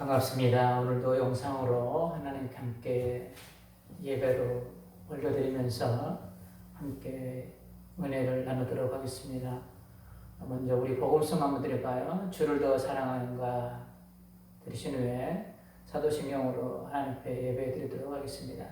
반갑습니다. 오늘도 영상으로 하나님께 함께 예배로 올려드리면서 함께 은혜를 나누도록 하겠습니다. 먼저 우리 복음성 한번 드릴까요? 주를 더 사랑하는가 들으신 후에 사도신경으로 하나님 앞에 예배 드리도록 하겠습니다.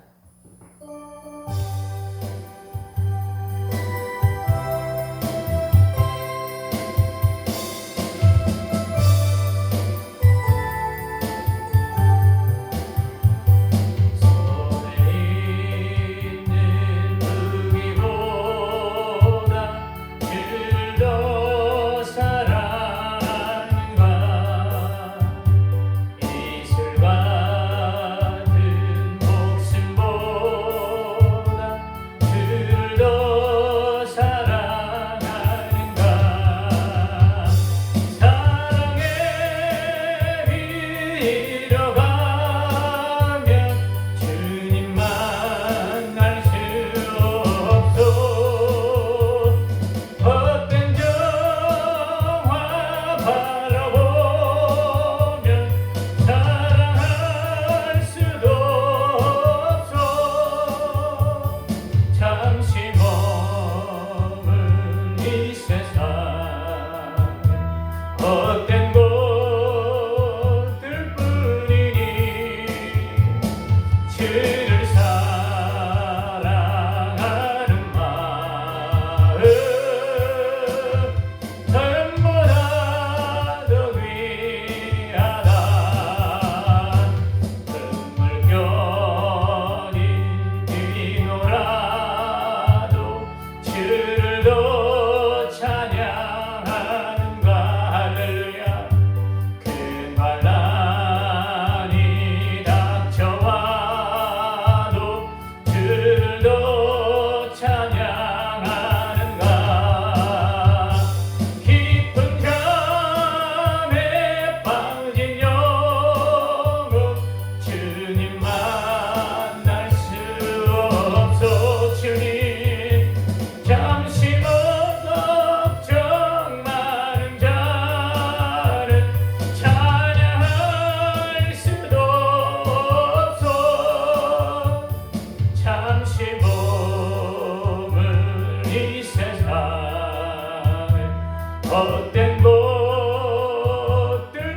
헛된 것들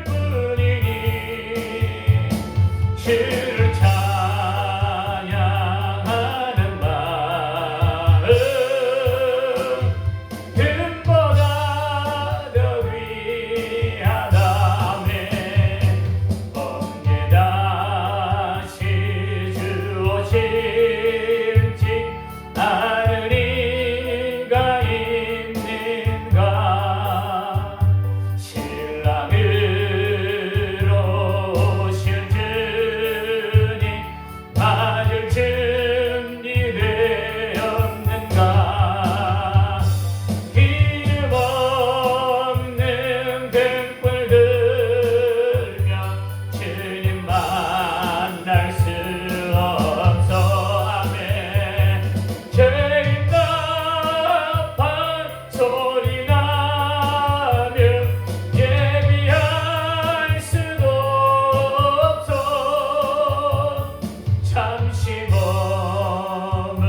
뿐이니 주를 찬양하는 마음 금보다 더 위하다며 언제 다시 주 오실지 아는 이가 있는가 신랑으로 오실 주님 맞을 준비되었는가 기름 없는 등불 들며 주님 만날 수 없어 아멘 죄인가 소리 나며 예비할 수도 없어 잠시 머물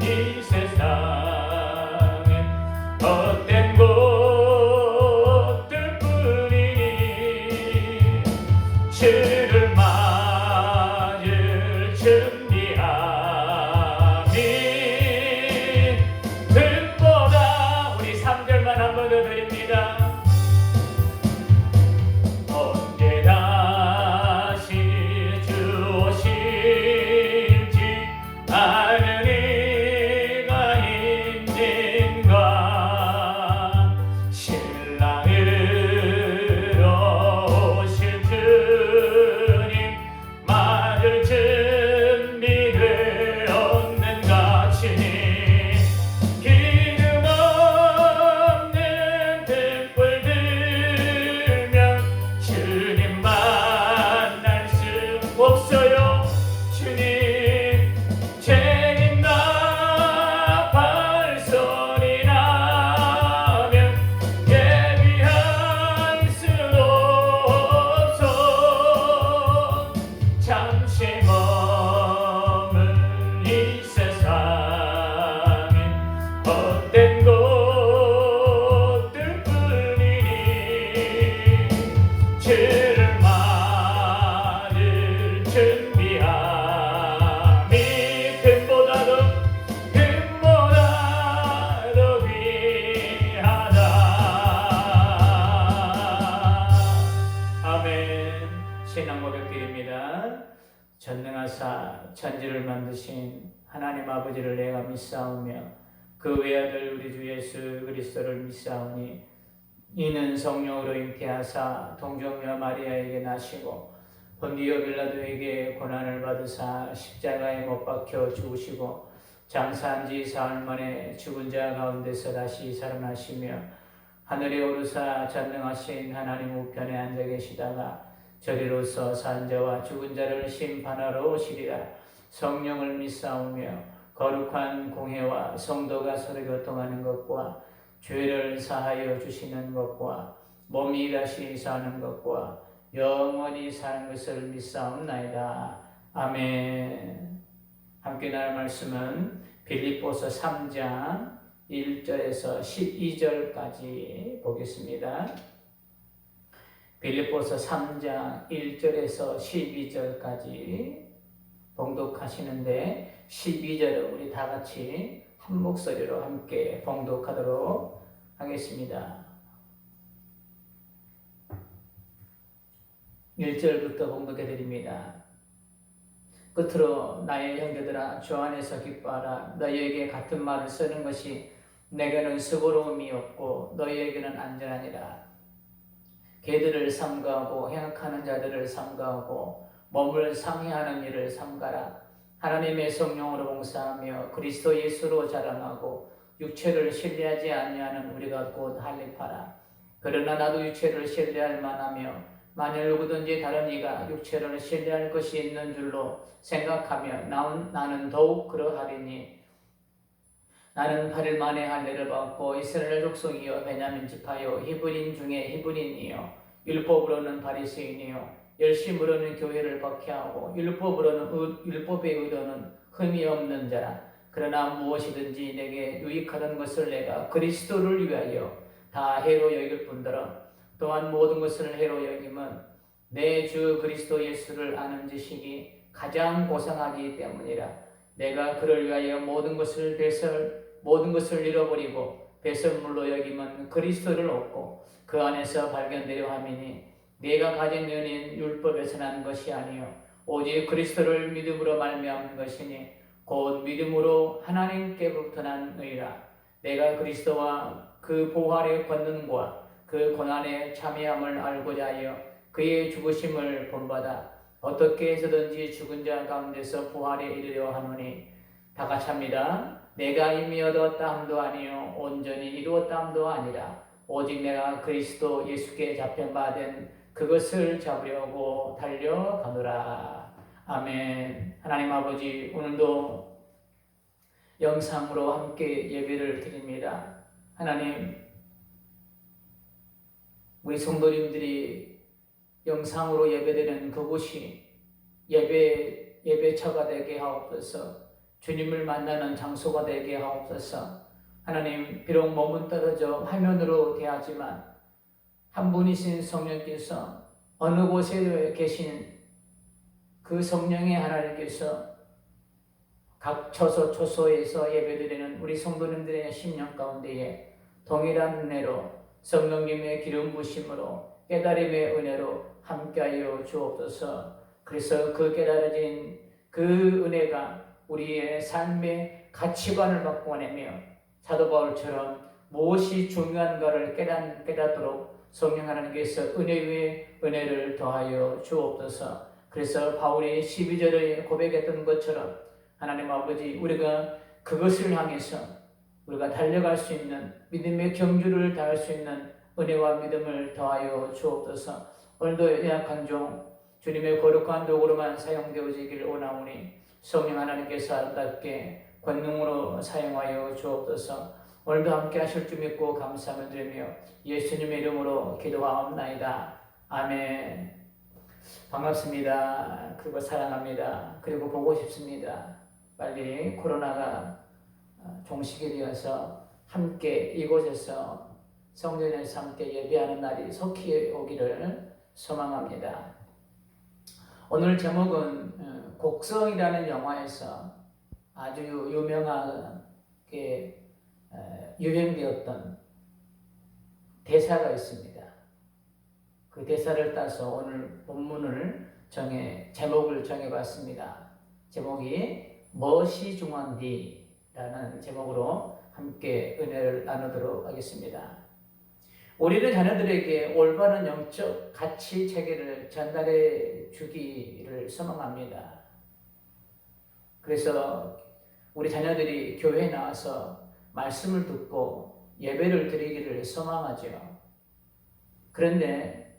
이 세상에 헛된 것들 뿐이니 주를 맞을 준비하니 득보다 우리 3절만 한 번 더 드립니다. 언제 다시 주 오실지 아는 이가 있는가 신랑으로 오실 주님 맞을 준비되었는가 주님 기름 없는 등불 들면 주님 만날 수 없어요 주님 죄인가 발소리 나면 예비할 전능하사 천지를 만드신 하나님 아버지를 내가 믿사오며 그 외아들 우리 주 예수 그리스도를 믿사오니 이는 성령으로 잉태하사 동정녀 마리아에게 나시고 본디오 빌라도에게 고난을 받으사 십자가에 못 박혀 죽으시고 장사한 지 사흘 만에 죽은 자 가운데서 다시 살아나시며 하늘에 오르사 전능하신 하나님 우편에 앉아 계시다가 저리로서 산 자와 죽은 자를 심판하러 오시리라. 성령을 믿사오며 거룩한 공회와 성도가 서로 교통하는 것과 죄를 사하여 주시는 것과 몸이 다시 사는 것과 영원히 사는 것을 믿사옵나이다. 아멘. 함께 나눌 말씀은 빌립보서 3장 1절에서 12절까지 보겠습니다. 빌립보서 3장 1절에서 12절까지 봉독하시는데 12절을 우리 다 같이 한 목소리로 함께 봉독하도록 하겠습니다. 1절부터 봉독해 드립니다. 끝으로 나의 형제들아 주 안에서 기뻐하라. 너희에게 같은 말을 쓰는 것이 내게는 수고로움이 없고 너희에게는 안전하니라. 개들을 삼가하고 행악하는 자들을 삼가하고 몸을 상해하는 일을 삼가라. 하나님의 성령으로 봉사하며 그리스도 예수로 자랑하고 육체를 신뢰하지 아니하는 우리가 곧 할례파라. 그러나 나도 육체를 신뢰할 만하며 만일 누구든지 다른 이가 육체를 신뢰할 것이 있는 줄로 생각하며 나는 더욱 그러하리니 나는 8일 만에 할례를 받고 이스라엘 족속이요 베냐민 지파요 히브리인 중에 히브리인이요 율법으로는 바리새인이요 열심으로는 교회를 박해하고 율법의 의도는 흠이 없는 자라. 그러나 무엇이든지 내게 유익하던 것을 내가 그리스도를 위하여 다 해로 여길 뿐더러 또한 모든 것을 해로 여김은 내 주 그리스도 예수를 아는 지식이 가장 고상하기 때문이라. 내가 그를 위하여 모든 것을 잃어버리고 배설물로 여김은 그리스도를 얻고 그 안에서 발견되려 함이니 내가 가진 연인 율법에서 난 것이 아니요 오직 그리스도를 믿음으로 말미암은 것이니 곧 믿음으로 하나님께로부터 난 의라. 내가 그리스도와 그 부활의 권능과 그 고난의 참여함을 알고자 하여 그의 죽으심을 본받아 어떻게 해서든지 죽은 자 가운데서 부활에 이르려 하노니 다 같이 합니다. 내가 이미 얻었다 함도 아니요 온전히 이루었다 함도 아니라 오직 내가 그리스도 예수께 잡힌 바 된 그것을 잡으려고 달려가노라. 아멘. 하나님 아버지, 오늘도 영상으로 함께 예배를 드립니다. 하나님, 우리 성도님들이 영상으로 예배드리는 그곳이 예배처가 되게 하옵소서. 주님을 만나는 장소가 되게 하옵소서. 하나님, 비록 몸은 떨어져 화면으로 대하지만 한 분이신 성령께서 어느 곳에 계신 그 성령의 하나님께서 각 초소에서 예배드리는 우리 성도님들의 심령 가운데에 동일한 은혜로 성령님의 기름 부심으로 깨달음의 은혜로 함께하여 주옵소서. 그래서 그 깨달아진 그 은혜가 우리의 삶의 가치관을 바꿔내며 사도 바울처럼 무엇이 중요한가를 깨닫도록 성령 하나님께서 은혜 위에 은혜를 더하여 주옵소서. 그래서 바울이 12절에 고백했던 것처럼 하나님 아버지, 우리가 그것을 향해서 우리가 달려갈 수 있는 믿음의 경주를 다할 수 있는 은혜와 믿음을 더하여 주옵소서. 오늘도 연약한 종 주님의 거룩한 도구로만 사용되어지기를 원하오니 성령 하나님께서 아름답게 권능으로 사용하여 주옵소서. 오늘도 함께 하실 줄 믿고 감사함을 드리며 예수님의 이름으로 기도하옵나이다. 아멘. 반갑습니다. 그리고 사랑합니다. 그리고 보고 싶습니다. 빨리 코로나가 종식이 되어서 함께 이곳에서 성전에서 함께 예배하는 날이 속히 오기를 소망합니다. 오늘 제목은 곡성이라는 영화에서 아주 유명하게 유행되었던 대사가 있습니다. 그 대사를 따서 오늘 본문을 제목을 정해봤습니다. 제목이 무엇이 중요한디라는 제목으로 함께 은혜를 나누도록 하겠습니다. 우리는 자녀들에게 올바른 영적 가치 체계를 전달해 주기를 소망합니다. 그래서 우리 자녀들이 교회에 나와서 말씀을 듣고 예배를 드리기를 소망하죠. 그런데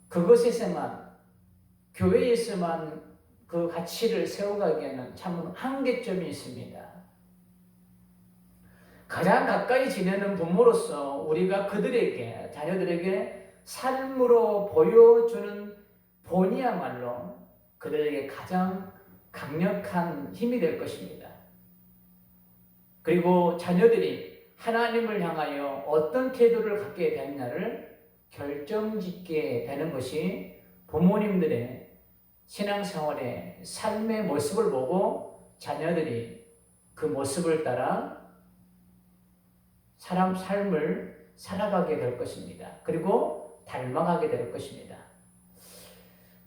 그것에서만, 교회에서만 그 가치를 세워가기에는 참 한계점이 있습니다. 가장 가까이 지내는 부모로서 우리가 그들에게, 자녀들에게 삶으로 보여주는 본이야말로 그들에게 가장 강력한 힘이 될 것입니다. 그리고 자녀들이 하나님을 향하여 어떤 태도를 갖게 되느냐를 결정짓게 되는 것이 부모님들의 신앙생활의 삶의 모습을 보고 자녀들이 그 모습을 따라 삶을 살아가게 될 것입니다. 그리고 닮아가게 될 것입니다.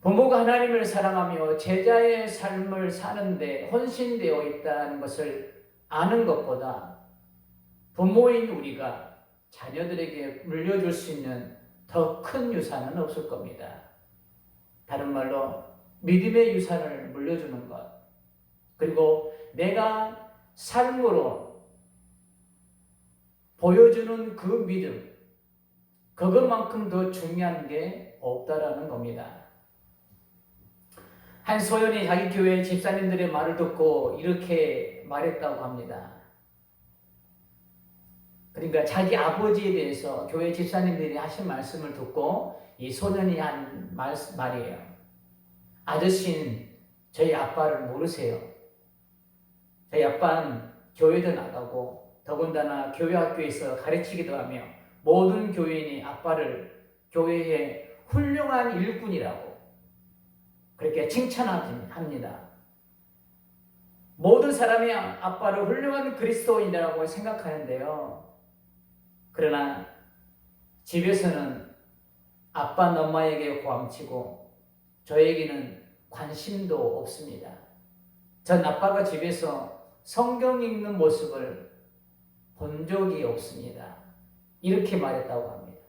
부모가 하나님을 사랑하며 제자의 삶을 사는데 헌신되어 있다는 것을 아는 것보다 부모인 우리가 자녀들에게 물려줄 수 있는 더 큰 유산은 없을 겁니다. 다른 말로 믿음의 유산을 물려주는 것, 그리고 내가 삶으로 보여주는 그 믿음, 그것만큼 더 중요한 게 없다라는 겁니다. 한 소년이 자기 교회 집사님들의 말을 듣고 이렇게 말했다고 합니다. 그러니까 자기 아버지에 대해서 교회 집사님들이 하신 말씀을 듣고 이 소년이 한 말이에요. 아저씨는 저희 아빠를 모르세요. 저희 아빠는 교회도 나가고 더군다나 교회 학교에서 가르치기도 하며 모든 교인이 아빠를 교회의 훌륭한 일꾼이라고 그렇게 칭찬합니다. 모든 사람이 아빠를 훌륭한 그리스도인이라고 생각하는데요. 그러나 집에서는 아빠 엄마에게 고함치고 저에게는 관심도 없습니다. 전 아빠가 집에서 성경 읽는 모습을 본 적이 없습니다. 이렇게 말했다고 합니다.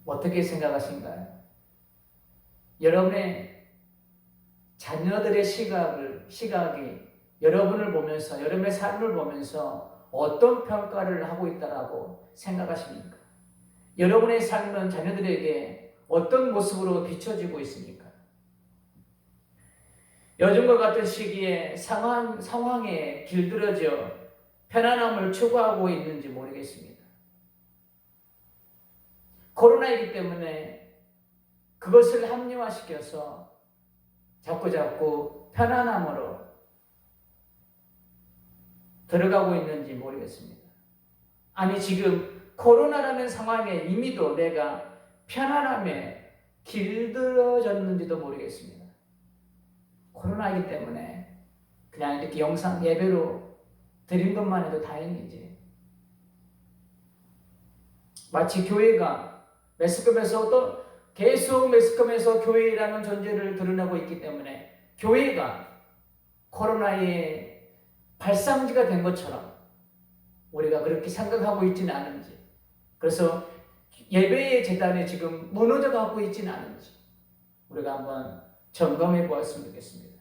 어떻게 생각하신가요? 여러분의 자녀들의 시각이 여러분을 보면서, 여러분의 삶을 보면서 어떤 평가를 하고 있다고 생각하십니까? 여러분의 삶은 자녀들에게 어떤 모습으로 비춰지고 있습니까? 요즘과 같은 시기에 상황에 길들여져 편안함을 추구하고 있는지 모르겠습니다. 코로나이기 때문에 그것을 합리화시켜서 자꾸 편안함으로 들어가고 있는지 모르겠습니다. 아니 지금 코로나라는 상황에 이미도 내가 편안함에 길들여졌는지도 모르겠습니다. 코로나이기 때문에 그냥 이렇게 영상 예배로 드린 것만 해도 다행이지. 마치 교회가 매스컴에서 또 계속 매스컴에서 교회라는 존재를 드러내고 있기 때문에 교회가 코로나의 발상지가 된 것처럼 우리가 그렇게 생각하고 있지는 않은지, 그래서 예배의 재단에 지금 무너져 가고 있지는 않은지 우리가 한번 점검해 보았으면 좋겠습니다.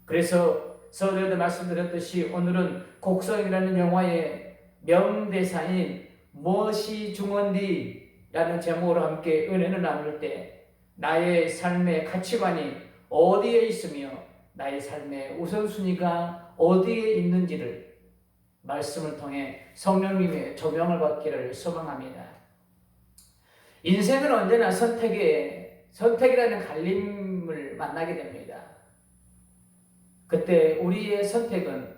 그래서 서두에도 말씀드렸듯이 오늘은 곡성이라는 영화의 명대사인 무엇이 중요한디라는 제목으로 함께 은혜를 나눌 때 나의 삶의 가치관이 어디에 있으며 나의 삶의 우선순위가 어디에 있는지를 말씀을 통해 성령님의 조명을 받기를 소망합니다. 인생은 언제나 선택이라는 갈림을 만나게 됩니다. 그때 우리의 선택은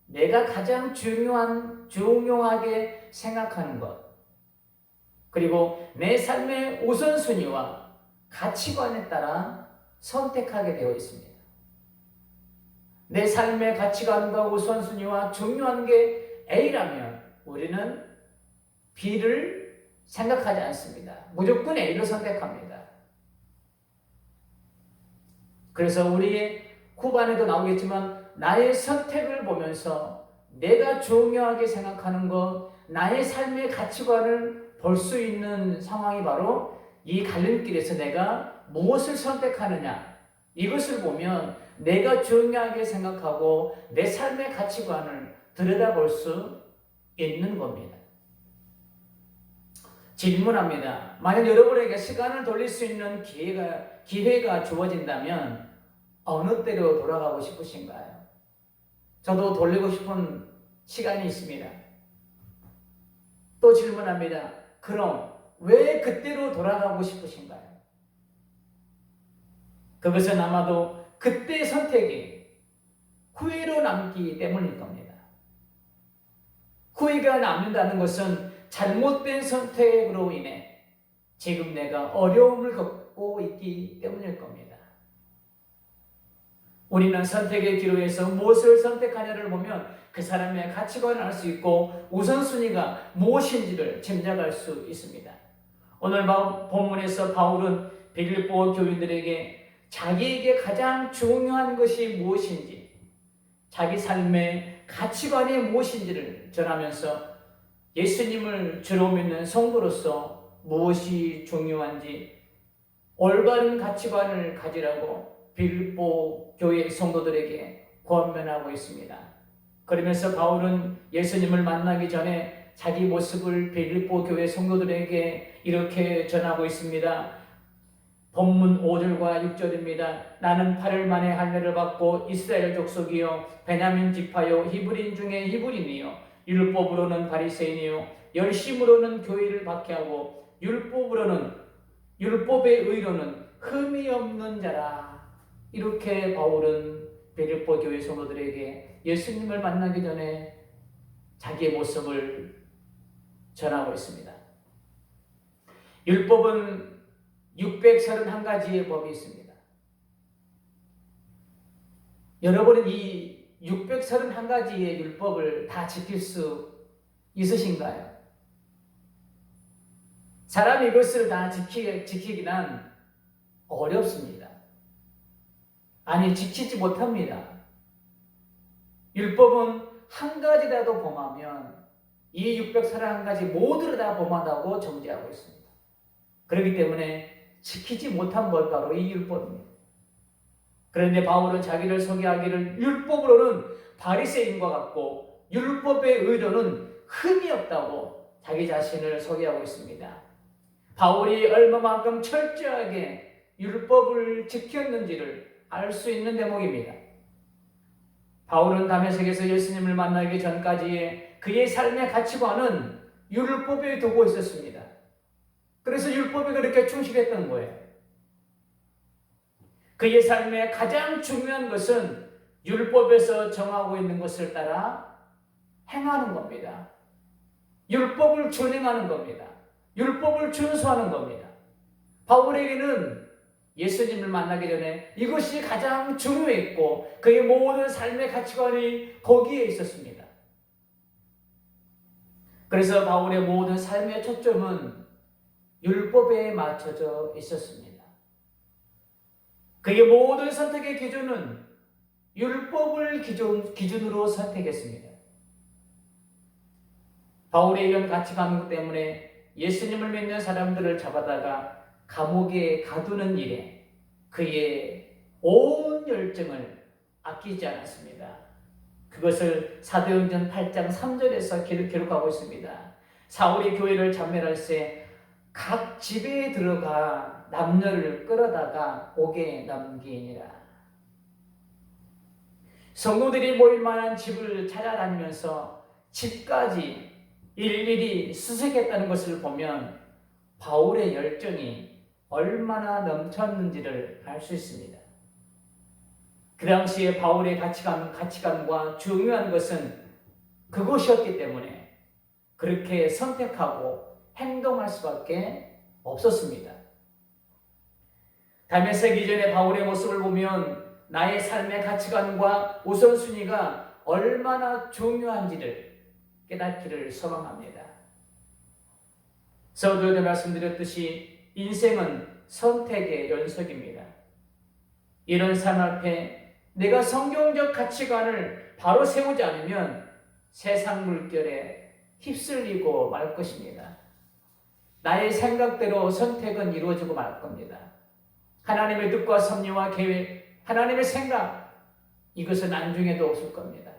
내가 가장 중요하게 생각하는 것, 그리고 내 삶의 우선순위와 가치관에 따라 선택하게 되어 있습니다. 내 삶의 가치관과 우선순위와 중요한 게 A라면 우리는 B를 생각하지 않습니다. 무조건 A를 선택합니다. 그래서 우리의 후반에도 나오겠지만 나의 선택을 보면서 내가 중요하게 생각하는 것, 나의 삶의 가치관을 볼 수 있는 상황이 바로 이 갈림길에서 내가 무엇을 선택하느냐, 이것을 보면 내가 중요하게 생각하고 내 삶의 가치관을 들여다볼 수 있는 겁니다. 질문합니다. 만약 여러분에게 시간을 돌릴 수 있는 기회가 주어진다면 어느 때로 돌아가고 싶으신가요? 저도 돌리고 싶은 시간이 있습니다. 또 질문합니다. 그럼 왜 그때로 돌아가고 싶으신가요? 그것은 아마도 그때의 선택이 후회로 남기 때문일 겁니다. 후회가 남는다는 것은 잘못된 선택으로 인해 지금 내가 어려움을 겪고 있기 때문일 겁니다. 우리는 선택의 기로에서 무엇을 선택하냐를 보면 그 사람의 가치관을 알 수 있고 우선순위가 무엇인지를 짐작할 수 있습니다. 오늘 본문에서 바울은 빌립보 교인들에게 자기에게 가장 중요한 것이 무엇인지, 자기 삶의 가치관이 무엇인지를 전하면서 예수님을 주로 믿는 성도로서 무엇이 중요한지 올바른 가치관을 가지라고 빌립보 교회 성도들에게 권면하고 있습니다. 그러면서 바울은 예수님을 만나기 전에 자기 모습을 빌립보 교회 성도들에게 이렇게 전하고 있습니다. 본문 5절과 6절입니다. 나는 8일 만에 할례를 받고 이스라엘 족속이요 베냐민 지파요 히브리인 중에 히브리인이요 율법으로는 바리새인이요 열심으로는 교회를 박해하고 율법의 의로는 흠이 없는 자라. 이렇게 바울은 빌립보 교회 성도들에게 예수님을 만나기 전에 자기의 모습을 전하고 있습니다. 율법은 631가지의 법이 있습니다. 여러분은 이 631가지의 율법을 다 지킬 수 있으신가요? 사람이 이것을 다 지키기는 어렵습니다. 아니, 지키지 못합니다. 율법은 한 가지라도 범하면 이 631가지 모두를 다 범한다고 정죄하고 있습니다. 그렇기 때문에 지키지 못한 것 바로 이 율법입니다. 그런데 바울은 자기를 소개하기를 율법으로는 바리새인과 같고 율법의 의도는 흠이 없다고 자기 자신을 소개하고 있습니다. 바울이 얼마만큼 철저하게 율법을 지켰는지를 알 수 있는 대목입니다. 바울은 다메섹에서 예수님을 만나기 전까지의 그의 삶의 가치관은 율법에 두고 있었습니다. 그래서 율법에 그렇게 충실했던 거예요. 그의 삶의 가장 중요한 것은 율법에서 정하고 있는 것을 따라 행하는 겁니다. 율법을 준행하는 겁니다. 율법을 준수하는 겁니다. 바울에게는 예수님을 만나기 전에 이것이 가장 중요했고 그의 모든 삶의 가치관이 거기에 있었습니다. 그래서 바울의 모든 삶의 초점은 율법에 맞춰져 있었습니다. 그의 모든 선택의 기준은 율법을 기준으로 선택했습니다. 바울의 이런 가치관 때문에 예수님을 믿는 사람들을 잡아다가 감옥에 가두는 일에 그의 온 열정을 아끼지 않았습니다. 그것을 사도행전 8장 3절에서 기록하고 있습니다. 사울이 교회를 참멸할 때 각 집에 들어가 남녀를 끌어다가 옥에 넘기니라. 성도들이 모일 만한 집을 찾아다니면서 집까지 일일이 수색했다는 것을 보면 바울의 열정이 얼마나 넘쳤는지를 알 수 있습니다. 그 당시에 바울의 가치관과 중요한 것은 그것이었기 때문에 그렇게 선택하고 행동할 수밖에 없었습니다. 다메섹 이전의 바울의 모습을 보면 나의 삶의 가치관과 우선순위가 얼마나 중요한지를 깨닫기를 소망합니다. 서두에도 말씀드렸듯이 인생은 선택의 연속입니다. 이런 삶 앞에 내가 성경적 가치관을 바로 세우지 않으면 세상 물결에 휩쓸리고 말 것입니다. 나의 생각대로 선택은 이루어지고 말 겁니다. 하나님의 뜻과 섭리와 계획, 하나님의 생각, 이것은 안중에도 없을 겁니다.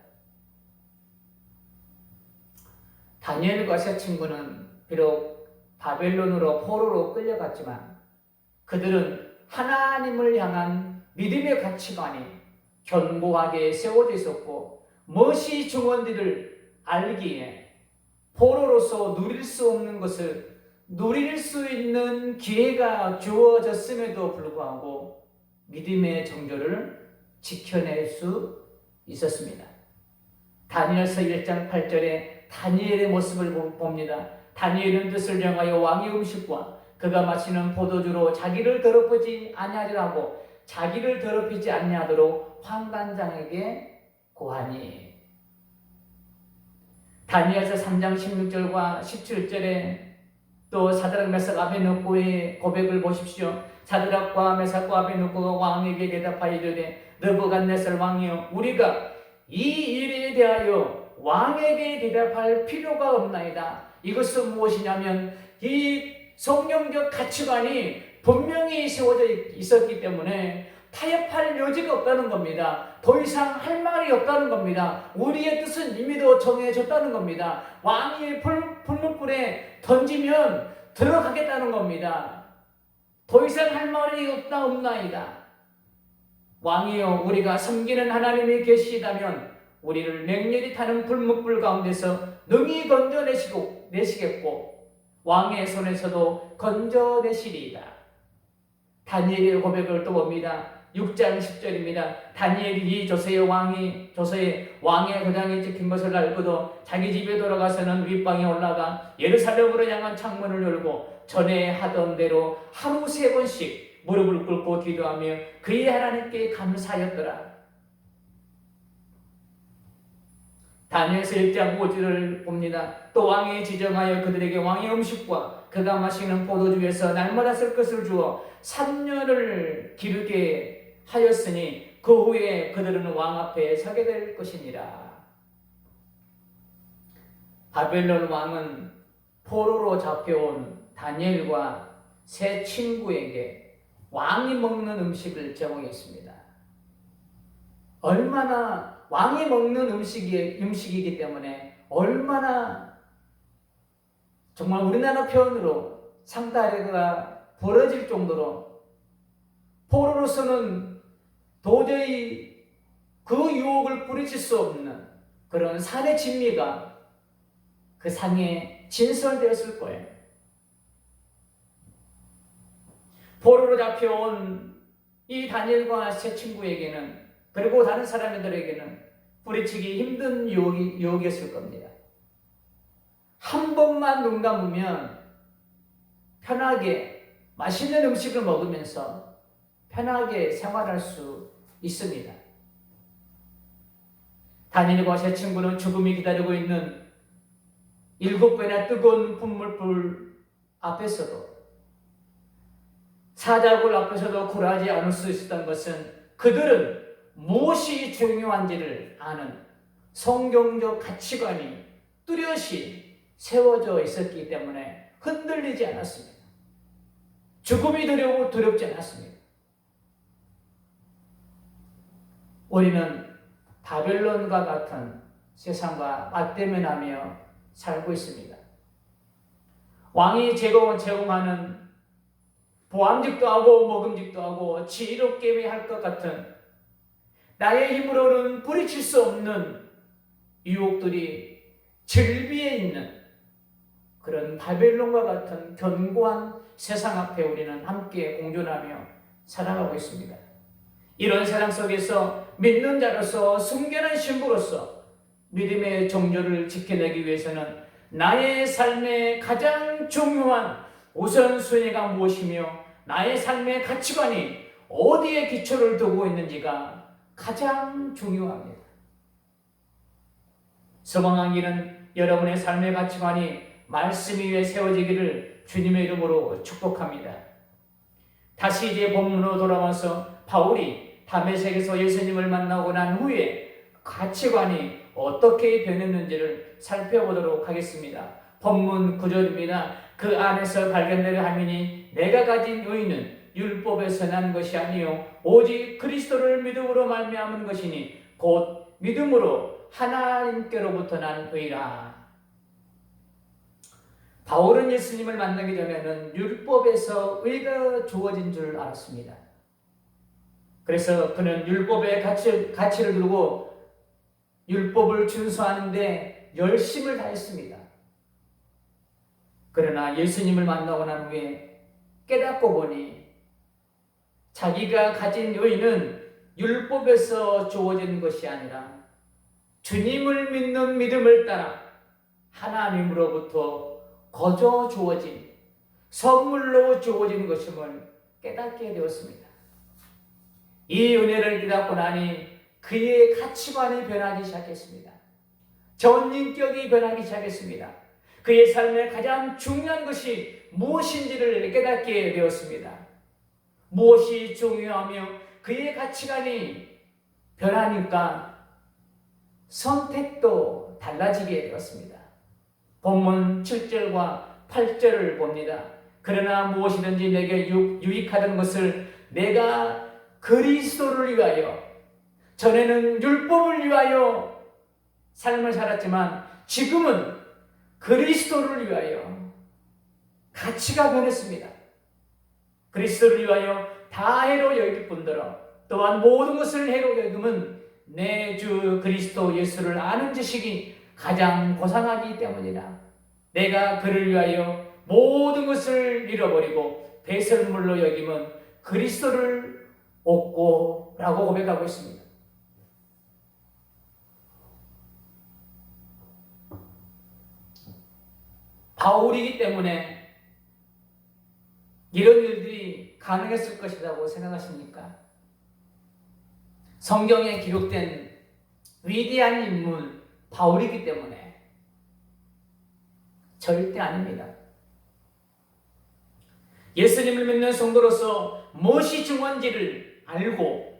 다니엘과 세 친구는 비록 바벨론으로 포로로 끌려갔지만 그들은 하나님을 향한 믿음의 가치관이 견고하게 세워져 있었고 무엇이 중원지를 알기에 포로로서 누릴 수 없는 것을 누릴 수 있는 기회가 주어졌음에도 불구하고 믿음의 정조를 지켜낼 수 있었습니다. 다니엘서 1장 8절에 다니엘의 모습을 봅니다. 다니엘은 뜻을 정하여 왕의 음식과 그가 마시는 포도주로 자기를 더럽히지 아니하리라고 자기를 더럽히지 아니하도록 환관장에게 고하니. 다니엘서 3장 16절과 17절에 또 사드락 메삭 아베느고의 고백을 보십시오. 사드락과 메삭과 아베느고가 왕에게 대답하여 이르되 느부갓네살 왕이여 우리가 이 일에 대하여 왕에게 대답할 필요가 없나이다. 이것은 무엇이냐면 이 성경적 가치관이 분명히 세워져 있었기 때문에 타협할 여지가 없다는 겁니다. 더 이상 할 말이 없다는 겁니다. 우리의 뜻은 이미도 정해졌다는 겁니다. 왕이 불문불에 던지면 들어가겠다는 겁니다. 더 이상 할 말이 없나이다. 왕이여 우리가 섬기는 하나님이 계시다면 우리를 맹렬히 타는 불문불 가운데서 능히 건져내시겠고 왕의 손에서도 건져내시리이다. 다니엘의 고백을 또 봅니다. 6장 10절입니다. 다니엘이 조서의 왕의 도장이 찍힌 것을 알고도 자기 집에 돌아가서는 윗방에 올라가 예루살렘으로 향한 창문을 열고 전에 하던 대로 하루 3번씩 무릎을 꿇고 기도하며 그의 하나님께 감사하였더라. 다니엘서 1장 5절을 봅니다. 또 왕이 지정하여 그들에게 왕의 음식과 그가 마시는 포도주에서 날마다 쓸 것을 주어 3년을 기르게 하였으니 그 후에 그들은 왕 앞에 서게 될 것이니라. 바벨론 왕은 포로로 잡혀온 다니엘과 세 친구에게 왕이 먹는 음식을 제공했습니다. 얼마나 왕이 먹는 음식이기 때문에 얼마나 정말 우리나라 표현으로 상다리가 부러질 정도로 포로로서는 도저히 그 유혹을 뿌리칠 수 없는 그런 산의 진미가 그 상에 진설되었을 거예요. 포로로 잡혀온 이 다니엘과 세 친구에게는 그리고 다른 사람들에게는 뿌리치기 힘든 유혹이었을 겁니다. 한 번만 눈 감으면 편하게 맛있는 음식을 먹으면서 편하게 생활할 수 있습니다. 다니엘과 세 친구는 죽음이 기다리고 있는 7배나 뜨거운 분물불 앞에서도 사자굴 앞에서도 굴하지 않을 수 있었던 것은 그들은 무엇이 중요한지를 아는 성경적 가치관이 뚜렷이 세워져 있었기 때문에 흔들리지 않았습니다. 죽음이 두렵지 않았습니다. 우리는 바벨론과 같은 세상과 맞대면하며 살고 있습니다. 왕이 제공하는 보암직도 하고 먹음직도 하고 지혜롭게 할 것 같은 나의 힘으로는 뿌리칠 수 없는 유혹들이 즐비에 있는 그런 바벨론과 같은 견고한 세상 앞에 우리는 함께 공존하며 살아가고 있습니다. 이런 세상 속에서 믿는 자로서 순결한 신부로서 믿음의 정조를 지켜내기 위해서는 나의 삶의 가장 중요한 우선순위가 무엇이며 나의 삶의 가치관이 어디에 기초를 두고 있는지가 가장 중요합니다. 소망하기는 여러분의 삶의 가치관이 말씀 위에 세워지기를 주님의 이름으로 축복합니다. 다시 이제 본문으로 돌아와서 바울이 다메섹에서 예수님을 만나고 난 후에 가치관이 어떻게 변했는지를 살펴보도록 하겠습니다. 본문 9절입니다. 그 안에서 발견되려 함이니 내가 가진 의는 율법에서 난 것이 아니요 오직 그리스도를 믿음으로 말미암은 것이니 곧 믿음으로 하나님께로부터 난 의라. 바울은 예수님을 만나기 전에는 율법에서 의가 주어진 줄 알았습니다. 그래서 그는 율법의 가치를 두고 율법을 준수하는데 열심을 다했습니다. 그러나 예수님을 만나고 난 후에 깨닫고 보니 자기가 가진 의는 율법에서 주어진 것이 아니라 주님을 믿는 믿음을 따라 하나님으로부터 거저 주어진 선물로 주어진 것임을 깨닫게 되었습니다. 이 은혜를 깨닫고 나니 그의 가치관이 변하기 시작했습니다. 전인격이 변하기 시작했습니다. 그의 삶의 가장 중요한 것이 무엇인지를 깨닫게 되었습니다. 무엇이 중요하며 그의 가치관이 변하니까 선택도 달라지게 되었습니다. 본문 7절과 8절을 봅니다. 그러나 무엇이든지 내게 유익하던 것을 내가 그리스도를 위하여, 전에는 율법을 위하여 삶을 살았지만 지금은 그리스도를 위하여 가치가 변했습니다. 그리스도를 위하여 다 해로 여길 뿐더러 또한 모든 것을 해로 여김은 내 주 그리스도 예수를 아는 지식이 가장 고상하기 때문이라. 내가 그를 위하여 모든 것을 잃어버리고 배설물로 여김은 그리스도를 얻고 라고 고백하고 있습니다. 바울이기 때문에 이런 일들이 가능했을 것이라고 생각하십니까? 성경에 기록된 위대한 인물 바울이기 때문에 절대 아닙니다. 예수님을 믿는 성도로서 무엇이 중요한지를 알고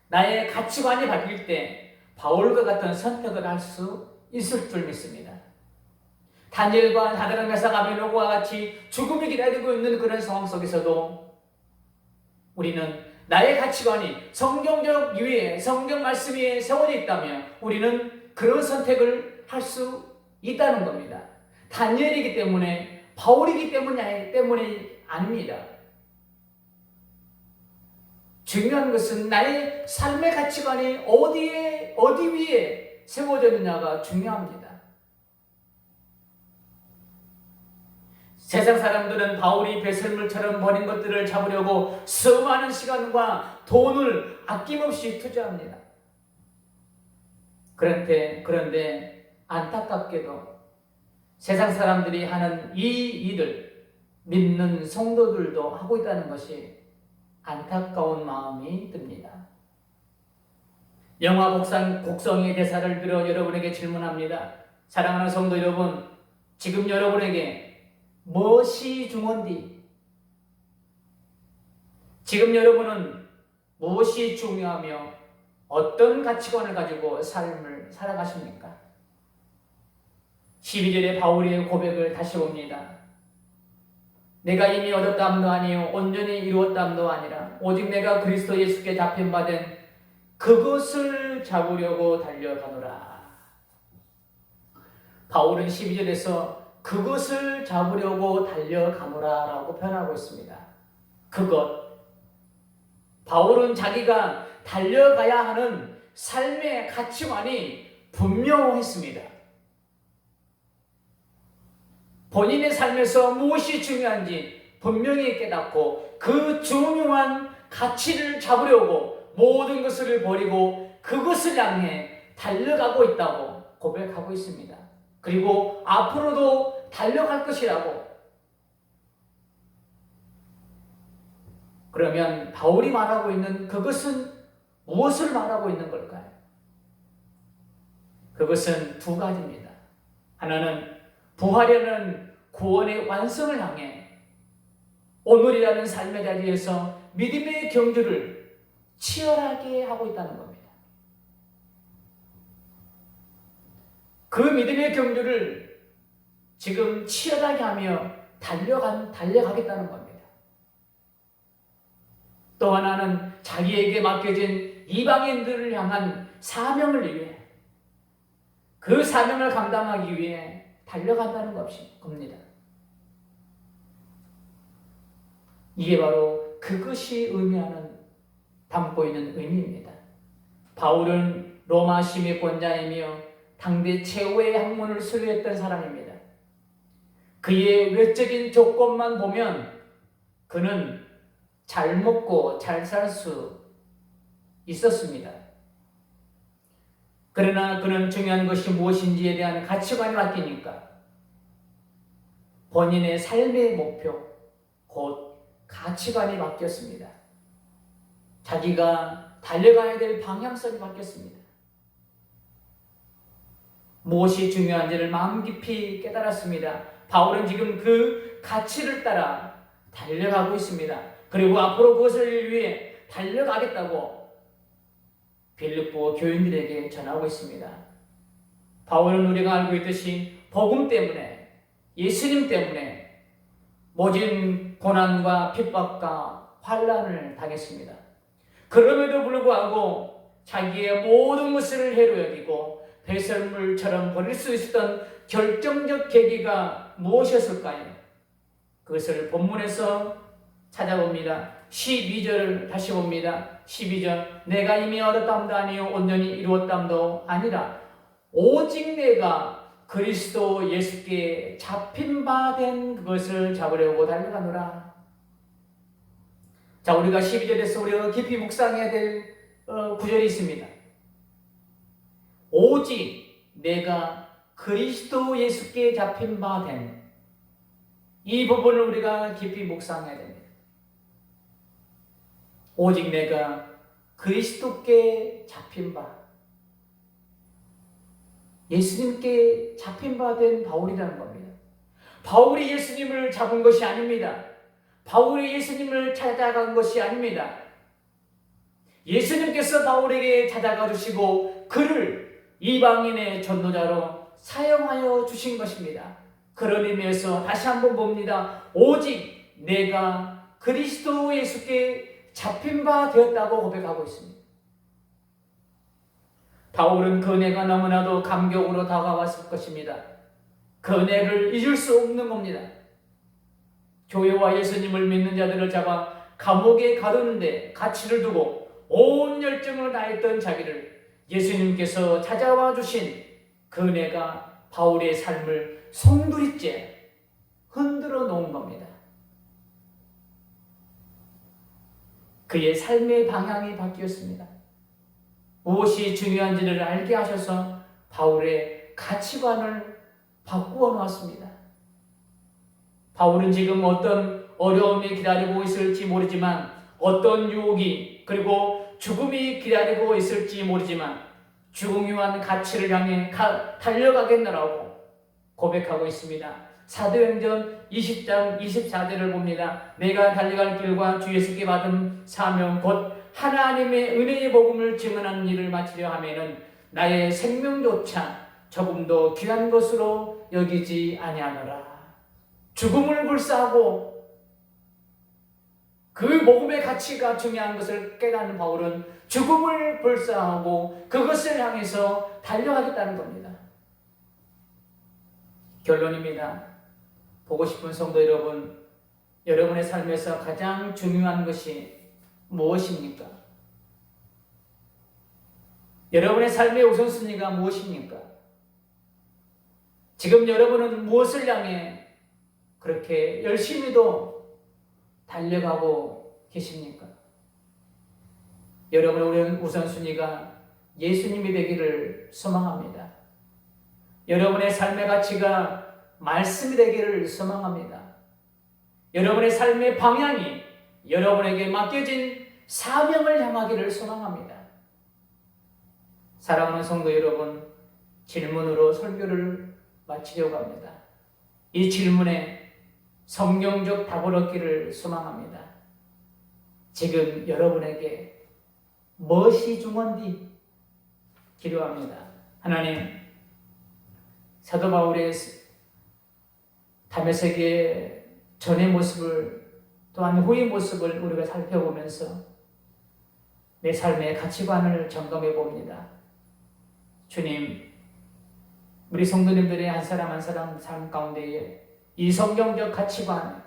나의 가치관이 바뀔 때 바울과 같은 선택을 할 수 있을 줄 믿습니다. 다니엘과 사드락 메삭 아벤노고와 같이 죽음이 기다리고 있는 그런 상황 속에서도 우리는 나의 가치관이 성경적 위에, 성경 말씀 위에 세워져 있다면 우리는 그런 선택을 할 수 있다는 겁니다. 다니엘이기 때문에, 바울이기 때문이 아닙니다. 중요한 것은 나의 삶의 가치관이 어디 위에 세워져 있느냐가 중요합니다. 세상 사람들은 바울이 배설물처럼 버린 것들을 잡으려고 수많은 시간과 돈을 아낌없이 투자합니다. 그런데 안타깝게도 세상 사람들이 하는 이 일을 믿는 성도들도 하고 있다는 것이 안타까운 마음이 듭니다. 영화 곡성의 대사를 들어 여러분에게 질문합니다. 사랑하는 성도 여러분, 지금 여러분에게 무엇이 중요한디? 지금 여러분은 무엇이 중요하며 어떤 가치관을 가지고 삶을 살아가십니까? 12절에 바울의 고백을 다시 봅니다. 내가 이미 얻었다함도 아니요 온전히 이루었다함도 아니라 오직 내가 그리스도 예수께 잡힌 바 된 그것을 잡으려고 달려가노라. 바울은 12절에서 그것을 잡으려고 달려가노라 라고 표현하고 있습니다. 그것. 바울은 자기가 달려가야 하는 삶의 가치관이 분명했습니다. 본인의 삶에서 무엇이 중요한지 분명히 깨닫고 그 중요한 가치를 잡으려고 모든 것을 버리고 그것을 향해 달려가고 있다고 고백하고 있습니다. 그리고 앞으로도 달려갈 것이라고. 그러면 바울이 말하고 있는 그것은 무엇을 말하고 있는 걸까요? 그것은 두 가지입니다. 하나는 부활이라는 구원의 완성을 향해 오늘이라는 삶의 자리에서 믿음의 경주를 치열하게 하고 있다는 겁니다. 그 믿음의 경주를 지금 치열하게 하며 달려가겠다는 겁니다. 또 하나는 자기에게 맡겨진 이방인들을 향한 사명을 위해, 그 사명을 감당하기 위해 달려간다는 겁니다. 이게 바로 그것이 담고 있는 의미입니다. 바울은 로마 시민권자이며 당대 최후의 학문을 소유했던 사람입니다. 그의 외적인 조건만 보면 그는 잘 먹고 잘 살 수 있었습니다. 그러나 그는 중요한 것이 무엇인지에 대한 가치관이 바뀌니까 본인의 삶의 목표, 곧 가치관이 바뀌었습니다. 자기가 달려가야 될 방향성이 바뀌었습니다. 무엇이 중요한지를 마음 깊이 깨달았습니다. 바울은 지금 그 가치를 따라 달려가고 있습니다. 그리고 앞으로 그것을 위해 달려가겠다고 빌립보 교인들에게 전하고 있습니다. 바울은 우리가 알고 있듯이 복음 때문에, 예수님 때문에 모진 고난과 핍박과 환난을 당했습니다. 그럼에도 불구하고 자기의 모든 것을 해로 여기고 배설물처럼 버릴 수 있었던 결정적 계기가 무엇이었을까요? 그것을 본문에서 찾아봅니다. 12절을 다시 봅니다. 12절, 내가 이미 얻었담도 아니요 온전히 이루었담도 아니라 오직 내가 그리스도 예수께 잡힌 바 된 그것을 잡으려고 달려가노라. 자, 우리가 12절에서 우리가 깊이 묵상해야 될 구절이 있습니다. 오직 내가 그리스도 예수께 잡힌 바 된, 이 부분을 우리가 깊이 묵상해야 됩니다. 오직 내가 그리스도께 잡힌 바, 예수님께 잡힌 바 된 바울이라는 겁니다. 바울이 예수님을 잡은 것이 아닙니다. 바울이 예수님을 찾아간 것이 아닙니다. 예수님께서 바울에게 찾아가 주시고 그를 이방인의 전도자로 사용하여 주신 것입니다. 그런 의미에서 다시 한번 봅니다. 오직 내가 그리스도 예수께 잡힌 바 되었다고 고백하고 있습니다. 바울은 그 은혜가 너무나도 감격으로 다가왔을 것입니다. 그 은혜를 잊을 수 없는 겁니다. 교회와 예수님을 믿는 자들을 잡아 감옥에 가두는데 가치를 두고 온 열정을 다했던 자기를 예수님께서 찾아와 주신 그 은혜가 바울의 삶을 송두리째 흔들어 놓은 겁니다. 그의 삶의 방향이 바뀌었습니다. 무엇이 중요한지를 알게 하셔서 바울의 가치관을 바꾸어 놓았습니다. 바울은 지금 어떤 어려움이 기다리고 있을지 모르지만, 어떤 유혹이 그리고 죽음이 기다리고 있을지 모르지만 중요한 가치를 향해 달려가겠노라고 고백하고 있습니다. 사도행전 20장 24절을 봅니다. 내가 달려갈 길과 주 예수께 받은 사명 곧 하나님의 은혜의 복음을 증언하는 일을 마치려 하면은 나의 생명조차 조금도 귀한 것으로 여기지 아니하노라. 죽음을 불사하고 그 복음의 가치가 중요한 것을 깨닫는 바울은 죽음을 불사하고 그것을 향해서 달려가겠다는 겁니다. 결론입니다. 보고 싶은 성도 여러분, 여러분의 삶에서 가장 중요한 것이 무엇입니까? 여러분의 삶의 우선순위가 무엇입니까? 지금 여러분은 무엇을 향해 그렇게 열심히도 달려가고 계십니까? 여러분의 우선순위가 예수님이 되기를 소망합니다. 여러분의 삶의 가치가 말씀이 되기를 소망합니다. 여러분의 삶의 방향이 여러분에게 맡겨진 사명을 향하기를 소망합니다. 사랑하는 성도 여러분, 질문으로 설교를 마치려고 합니다. 이 질문에 성경적 답을 얻기를 소망합니다. 지금 여러분에게 무엇이 중요한지 기도합니다. 하나님, 사도 바울의 다메섹의 전의 모습을 또한 후의 모습을 우리가 살펴보면서 내 삶의 가치관을 점검해 봅니다. 주님, 우리 성도님들의 한 사람 한 사람 삶 가운데에 이 성경적 가치관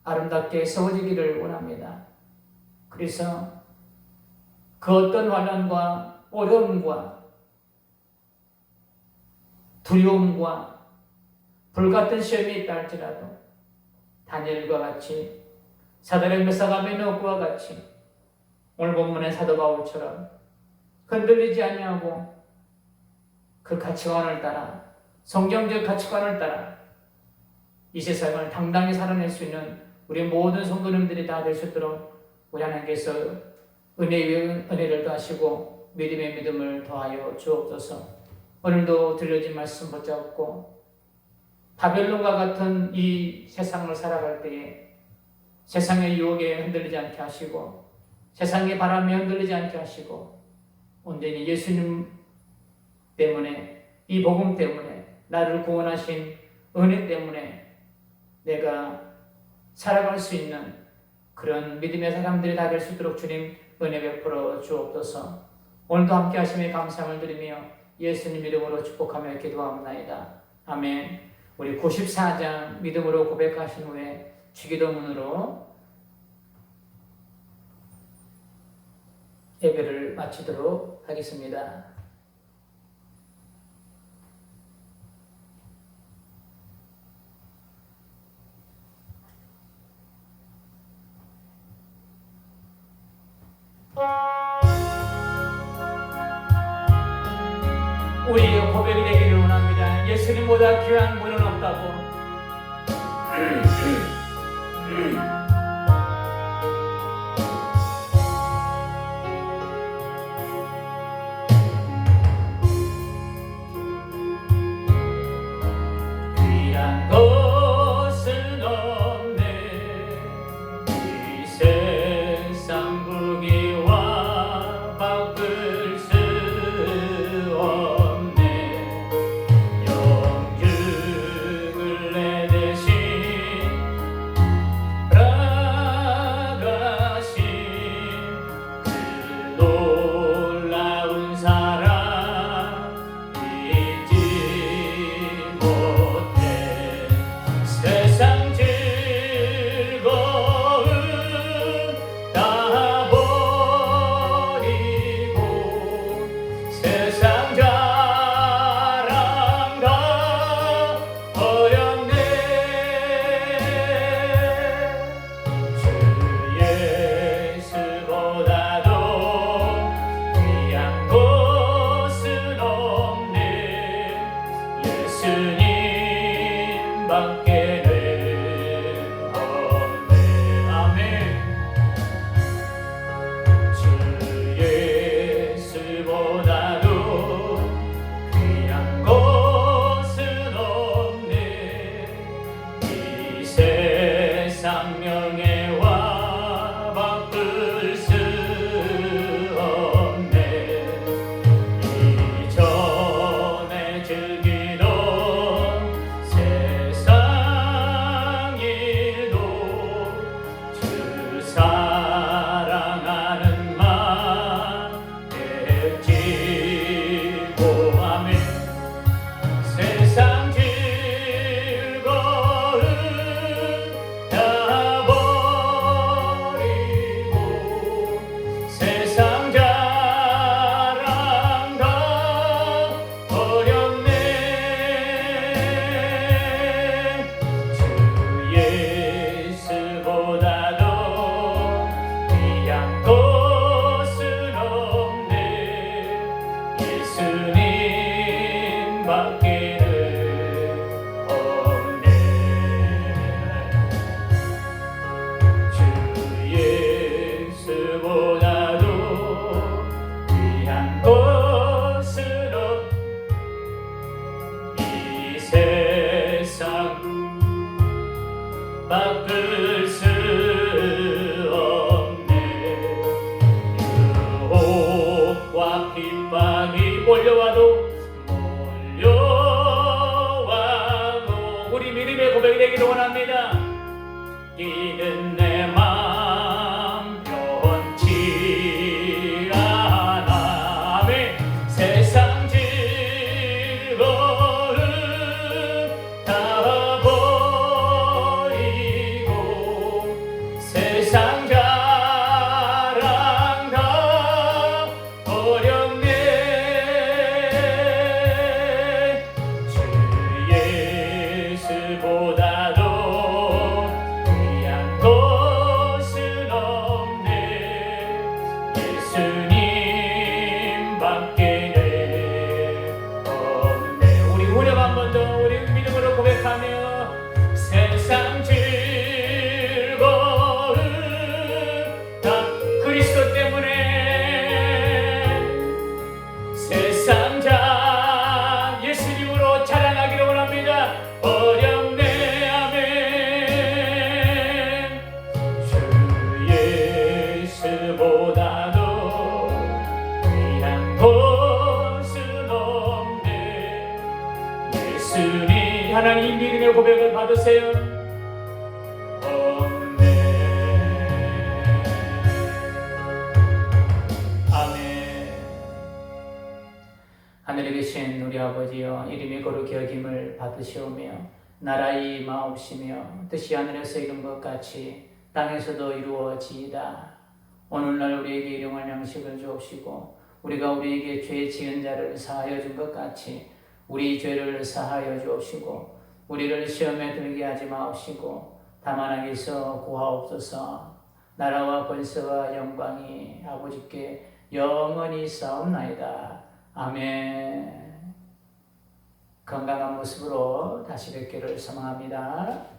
아름답게 세워지기를 원합니다. 그래서 그 어떤 환난과 어려움과 두려움과 불같은 시험이 있다 할지라도 다니엘과 같이 사단의 메사가 메노크와 같이 오늘 본문의 사도 바울처럼 흔들리지 아니하고 그 가치관을 따라 성경적 가치관을 따라 이 세상을 당당히 살아낼 수 있는 우리 모든 성도님들이 다 될 수 있도록 우리 하나님께서 은혜 위에 은혜를 더하시고 믿음의 믿음을 더하여 주옵소서. 오늘도 들려진 말씀 붙잡고 바벨론과 같은 이 세상을 살아갈 때에 세상의 유혹에 흔들리지 않게 하시고 세상의 바람에 흔들리지 않게 하시고 온전히 예수님 때문에 이 복음 때문에 나를 구원하신 은혜 때문에 내가 살아갈 수 있는 그런 믿음의 사람들이 다 될 수 있도록 주님 은혜 베풀어 주옵소서. 오늘도 함께 하심에 감사함을 드리며 예수님 이름으로 축복하며 기도합니다. 아멘. 우리 94장 믿음으로 고백하신 후에 주기도문으로 예배를 마치도록 하겠습니다. 우리의 고백이 되기를 원합니다. 예수님보다 귀한 분은 없다고. 귀한 것은 없네. 이 세상 부귀와 바꿀 수 없네. 영육을 내 대신 바꿀 수 없네. 유혹과 핍박이 몰려와도 우리 믿음의 고백이 되기를 원합니다. 이는 내 맘 변치 않아. 아멘. 세상 즐거움 다 버리고 세상 자랑 다 버렸네. 주 예수보다도 귀한 것은 없네. 예수님밖에 없네. 우리 후렴 한 번 더 우리 믿음으로 고백하며 세상 즐거움 다 그리스도 때문에 세상 자 예수님으로 자랑하기를 원합니다. 어렵네. 아멘. 주 예수보다도 귀한 것은 없네. 예수님. 하나님 믿음의 고백을 받으세요. 없네. 아멘. 하늘에 계신 우리 아버지여, 이름이 거룩히 여김을 받으시오며 나라의 마옵시며 뜻이 하늘에서 이룬 것 같이 땅에서도 이루어지이다. 오늘날 우리에게 일용할 양식을 주옵시고 우리가 우리에게 죄 지은 자를 사하여 준 것 같이 우리 죄를 사하여 주옵시고 우리를 시험에 들게 하지 마옵시고 다만 악에서 구하옵소서. 나라와 권세와 영광이 아버지께 영원히 있사옵나이다. 아멘. 건강한 모습으로 다시 뵙기를 소망합니다.